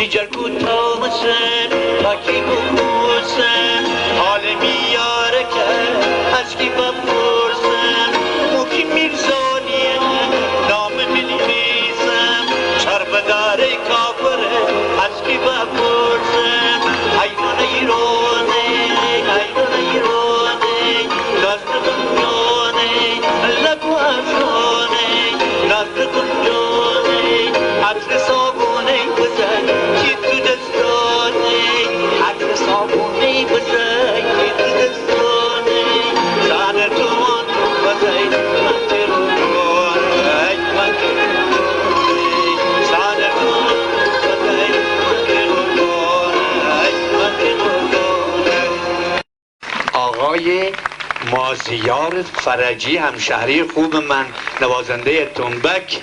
بیجر کوتاهسن پاکی بپرسن حال میاره که از کی بپرسن موکی میرزانیه نام بنویسم چرب داره کافره از کی بپرسن حیوان ایرانه حیوان ایرانه دست دنیانه لبو افشانه دست دنیانه عطر صابونه بزن که تو دستانه عطر صابونه بزن که تو دستانه زن تو من بزن من ترونگانه من ترونگانه زن تو من بزن من ترونگانه من ترونگانه. آقای مازیار فرجی همشهری خوب من نوازنده تنبک